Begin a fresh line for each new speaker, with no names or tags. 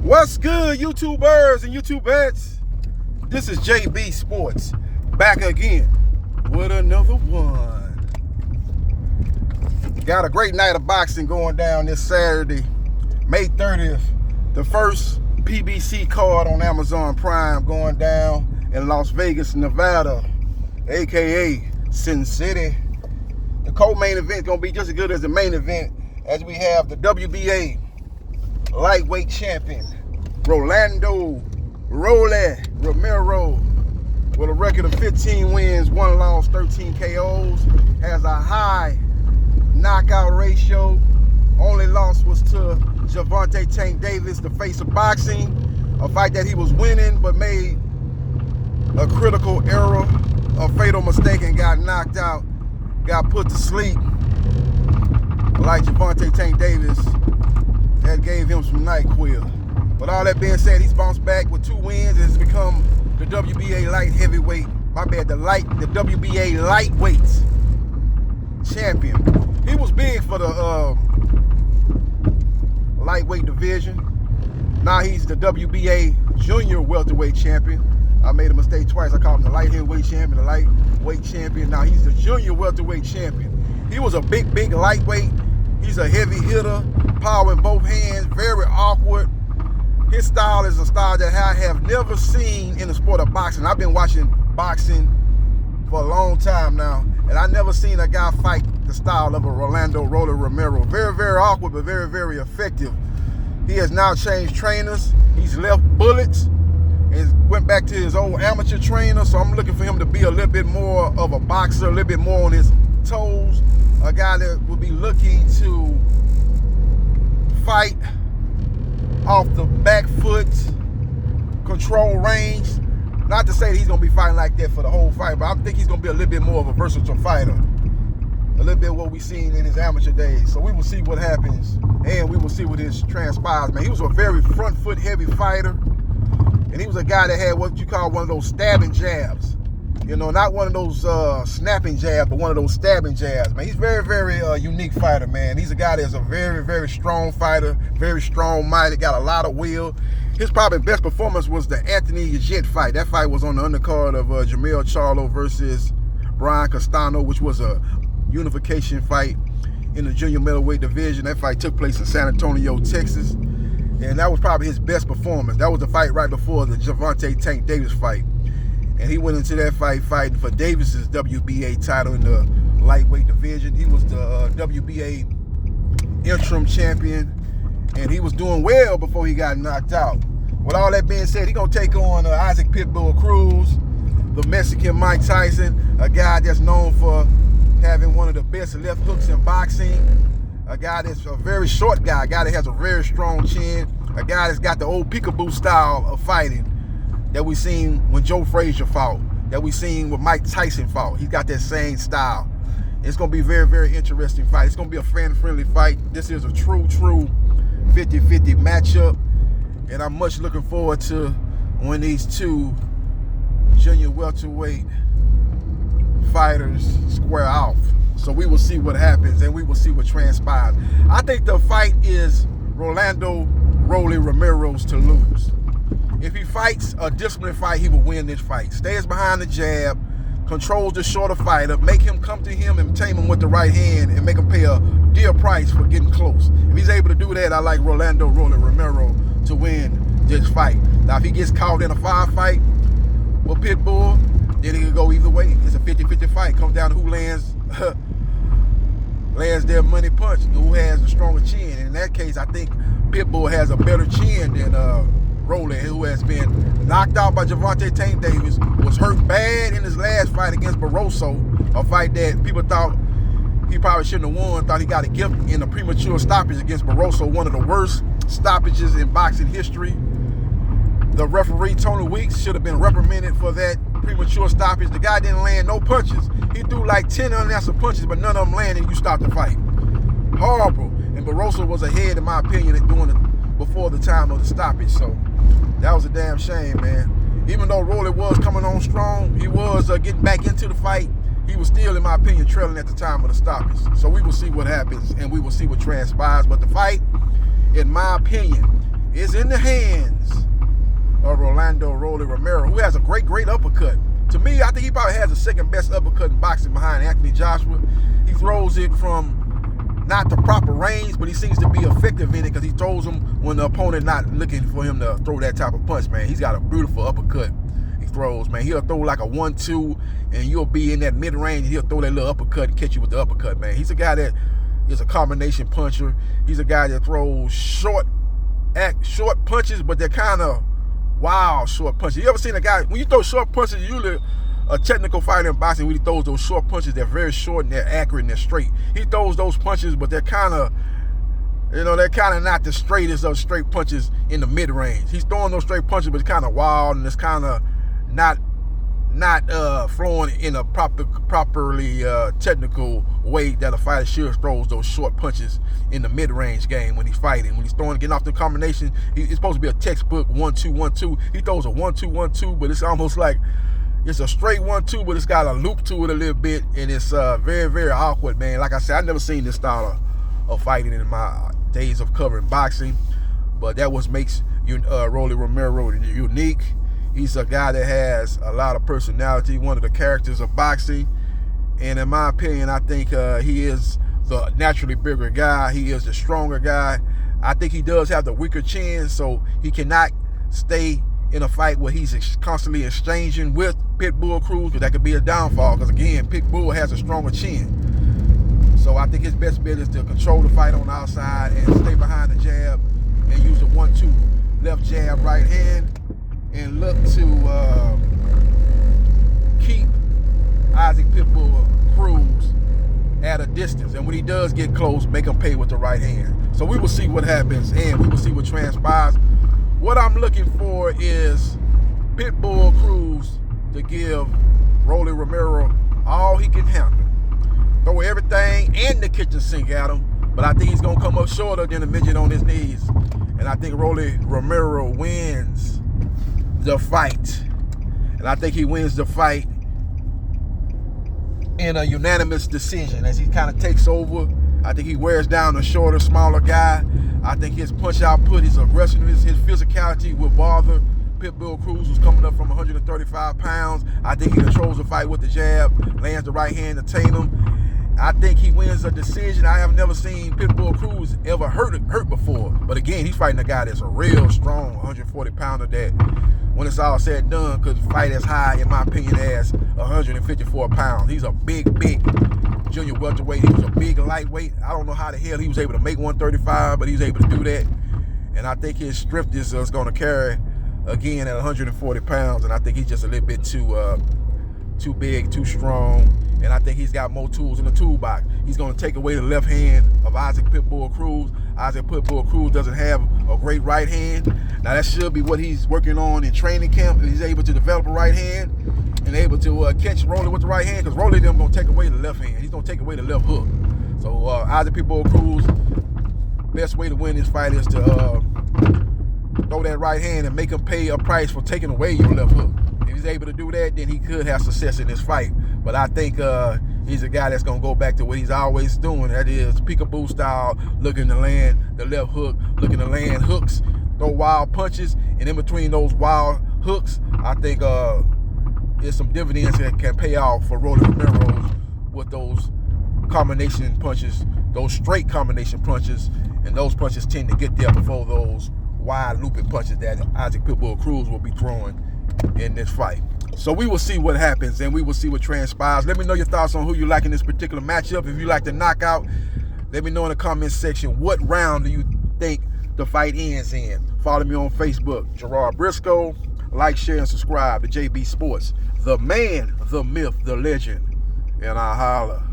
What's good, YouTubers and YouTubettes? This is JBsports back again with another one. Got a great night of boxing going down this Saturday, May 30th. The first PBC card on Amazon Prime going down in Las Vegas, Nevada, aka Sin City. The co-main event is going to be just as good as the main event, as we have the WBA lightweight champion Romero with a record of 15 wins, 1 loss, 13 KOs, has a high knockout ratio. Only loss was to Gervonta Tank Davis, the face of boxing, a fight that he was winning but made a critical error, a fatal mistake, and got knocked out, got put to sleep. Like Gervonta Tank Davis, that gave him some NyQuil. But all that being said, he's bounced back with 2 wins and has become the WBA light heavyweight, the WBA lightweight champion. He was big for the lightweight division. Now he's the WBA junior welterweight champion. I made a mistake twice. I called him the light heavyweight champion, the lightweight champion. Now he's the junior welterweight champion. He was a big lightweight. He's a heavy hitter, power in both hands, very awkward. His style is a style that I have never seen in the sport of boxing. I've been watching boxing for a long time now, and I never seen a guy fight the style of a Romero. Very awkward, but very effective. He has now changed trainers. He's left Bullets and went back to his old amateur trainer, so I'm looking for him to be a little bit more of a boxer, a little bit more on his toes, a guy that will be looking to fight off the back foot, control range. Not to say that he's going to be fighting like that for the whole fight, but I think he's going to be a little bit more of a versatile fighter. A little bit what we've seen in his amateur days. So we will see what happens, and we will see what his transpires, man. He was a very front foot heavy fighter, and he was a guy that had what you call one of those stabbing jabs. You know, not one of those snapping jabs, but one of those stabbing jabs, man. He's very unique fighter, man. He's a guy that's a very strong fighter, very strong-minded, got a lot of will. His probably best performance was the Anthony Jet fight. That fight was on the undercard of Jamel Charlo versus Brian Castano, which was a unification fight in the junior middleweight division. That fight took place in San Antonio, Texas, and that was probably his best performance. That was the fight right before the Gervonta Tank Davis fight. And he went into that fight fighting for Davis's WBA title in the lightweight division. He was the WBA interim champion, and he was doing well before he got knocked out. With all that being said, he's going to take on Isaac Pitbull Cruz, the Mexican Mike Tyson, a guy that's known for having one of the best left hooks in boxing, a guy that's a very short guy, a guy that has a very strong chin, a guy that's got the old peekaboo style of fighting that we seen when Joe Frazier fought, that we seen when Mike Tyson fought. He's got that same style. It's going to be a very interesting fight. It's going to be a fan-friendly fight. This is a true 50-50 matchup, and I'm much looking forward to when these two junior welterweight fighters square off. So we will see what happens, and we will see what transpires. I think the fight is Romero's to lose. If he fights a disciplined fight, he will win this fight. Stays behind the jab, controls the shorter fighter, make him come to him and tame him with the right hand and make him pay a dear price for getting close. If he's able to do that, I like Romero to win this fight. Now, if he gets caught in a firefight with Pitbull, then it could go either way. It's a 50-50 fight. Comes down to who lands their money punch, who has the stronger chin. And in that case, I think Pitbull has a better chin than Rolly, who has been knocked out by Gervonta Tank Davis, was hurt bad in his last fight against Barroso, a fight that people thought he probably shouldn't have won, thought he got a gift in a premature stoppage against Barroso, one of the worst stoppages in boxing history. The referee, Tony Weeks, should have been reprimanded for that premature stoppage. The guy didn't land no punches. He threw like 10 unanswered punches, but none of them landed, and you stopped the fight. Horrible. And Barroso was ahead, in my opinion, at doing it before the time of the stoppage, so that was a damn shame, man. Even though Rolly was coming on strong, he was getting back into the fight, he was still, in my opinion, trailing at the time of the stoppage. So we will see what happens, and we will see what transpires. But the fight, in my opinion, is in the hands of Rolly Romero, who has a great uppercut. To me, I think he probably has the second best uppercut in boxing behind Anthony Joshua. He throws it from not the proper range, but he seems to be effective in it because he throws them when the opponent not looking for him to throw that type of punch, man. He's got a beautiful uppercut he throws, man. He'll throw like a 1-2, and you'll be in that mid-range, and he'll throw that little uppercut and catch you with the uppercut, man. He's a guy that is a combination puncher. He's a guy that throws short punches, but they're kind of wild short punches. You ever seen a guy, when you throw short punches, usually a technical fighter in boxing, when he throws those short punches, they're very short and they're accurate and they're straight. He throws those punches, but they're kind of, they're kind of not the straightest of straight punches in the mid-range. He's throwing those straight punches, but it's kind of wild and it's kind of not flowing in a properly technical way that a fighter should throws those short punches in the mid-range game when he's fighting. When he's getting off the combination, it's supposed to be a textbook 1-2-1-2. He throws a 1-2-1-2, but it's almost like it's a straight 1-2, but it's got a loop to it a little bit, and it's very awkward, man. Like I said, I've never seen this style of fighting in my days of covering boxing, but that what makes Rolly Romero unique. He's a guy that has a lot of personality, one of the characters of boxing. And in my opinion, I think he is the naturally bigger guy. He is the stronger guy. I think he does have the weaker chin, so he cannot stay in a fight where he's constantly exchanging with Pitbull Cruz, because that could be a downfall, because again, Pitbull has a stronger chin. So I think his best bet is to control the fight on the outside and stay behind the jab and use the 1-2 left jab, right hand, and look to keep Isaac Pitbull Cruz at a distance. And when he does get close, make him pay with the right hand. So we will see what happens, and we will see what transpires. What I'm looking for is Pitbull Cruz to give Rolly Romero all he can handle. Throw everything and the kitchen sink at him, but I think he's going to come up shorter than a midget on his knees. And I think Rolly Romero wins the fight. And I think he wins the fight in a unanimous decision as he kind of takes over. I think he wears down the shorter, smaller guy. I think his punch output, his aggressiveness, his physicality will bother Pitbull Cruz, who's coming up from 135 pounds. I think he controls the fight with the jab, lands the right hand to tame him. I think he wins a decision. I have never seen Pitbull Cruz ever hurt before. But again, he's fighting a guy that's a real strong 140-pounder that, when it's all said and done, could fight as high, in my opinion, as 154 pounds. He's a big junior welterweight. He was a big lightweight. I don't know how the hell he was able to make 135, but he was able to do that. And I think his strength is going to carry, again, at 140 pounds. And I think he's just a little bit too big, too strong. And I think he's got more tools in the toolbox. He's going to take away the left hand of Isaac Pitbull Cruz. Isaac Pitbull Cruz doesn't have a great right hand. Now, that should be what he's working on in training camp. He's able to develop a right hand and able to catch Rolly with the right hand, because Rolly them going to take away the left hand. He's going to take away the left hook. So Isaac Pitbull Cruz, best way to win this fight is to throw that right hand and make him pay a price for taking away your left hook. If he's able to do that, then he could have success in this fight. But I think he's a guy that's going to go back to what he's always doing. That is peekaboo style, looking to land the left hook, looking to land hooks, throw wild punches. And in between those wild hooks, I think there's some dividends that can pay off for Rolly Romero with those combination punches, those straight combination punches. And those punches tend to get there before those wide looping punches that Isaac Pitbull Cruz will be throwing in this fight. So we will see what happens, and we will see what transpires. Let me know your thoughts on who you like in this particular matchup. If you like the knockout, let me know in the comments section what round do you think the fight ends in. Follow me on Facebook, Gerard Briscoe. Like, share, and subscribe to JB Sports. The man, the myth, the legend, and I holla.